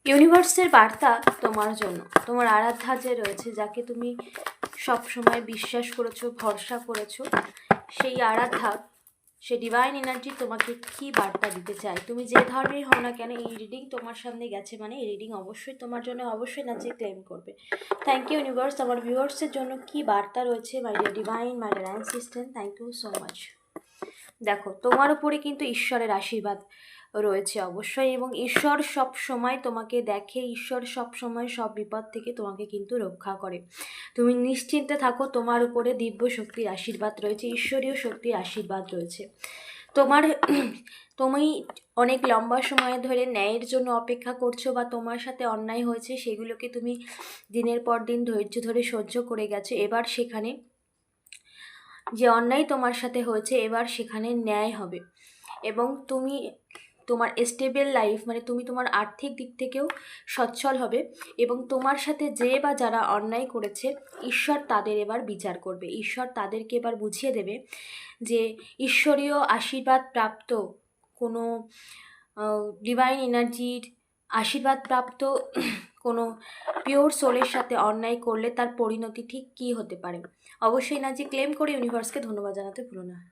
ইউনিভার্সের বার্তা তোমার জন্য, তোমার আরাধ্যা যে রয়েছে, যাকে তুমি সব সময় বিশ্বাস করেছো, ভরসা করেছো, সেই আরাধ্যা, সে ডিভাইন এনার্জি তোমাকে কি বার্তা দিতে চায়। তুমি যে ধর্মের হও না কেন, এই রিডিং তোমার সামনে গেছে মানে এই রিডিং অবশ্যই তোমার জন্য, অবশ্যই না যে ক্লেম করবে। থ্যাংক ইউ ইউনিভার্স, আমার ভিউয়ার্সের জন্য কি বার্তা রয়েছে। My dear divine, my dear assistant, thank you so much. দেখো, তোমার উপরে কিন্তু ঈশ্বরের আশীর্বাদ রয়েছে অবশ্যই, এবং ঈশ্বর সব সময় তোমাকে দেখে, ঈশ্বর সব সময় সব বিপদ থেকে তোমাকে কিন্তু রক্ষা করে। তুমি নিশ্চিন্তে থাকো, তোমার উপরে দিব্য শক্তির আশীর্বাদ রয়েছে, ঈশ্বরীয় শক্তির আশীর্বাদ রয়েছে। তোমার তুমি অনেক লম্বা সময় ধরে ন্যায়ের জন্য অপেক্ষা করছো, বা তোমার সাথে অন্যায় হয়েছে সেগুলোকে তুমি দিনের পর দিন ধৈর্য ধরে সহ্য করে গেছো। এবার সেখানে যে অন্যায় তোমার সাথে হয়েছে, এবার সেখানে ন্যায় হবে, এবং তুমি তোমার স্টেবল লাইফ, মানে তুমি তোমার আর্থিক দিক থেকেও সচ্ছল হবে, এবং তোমার সাথে যে বা যারা অন্যায় করেছে, ঈশ্বর তাদের এবার বিচার করবে। ঈশ্বর তাদেরকে এবার বুঝিয়ে দেবে যে ঈশ্বরীয় আশীর্বাদ প্রাপ্ত কোনো ডিভাইন এনার্জির আশীর্বাদ প্রাপ্ত কোনো পিওর সোলের সাথে অন্যায় করলে তার পরিণতি ঠিক কী হতে পারে। অবশ্যই না যে ক্লেম করে ইউনিভার্সকে ধন্যবাদ জানাতে ভুলো না।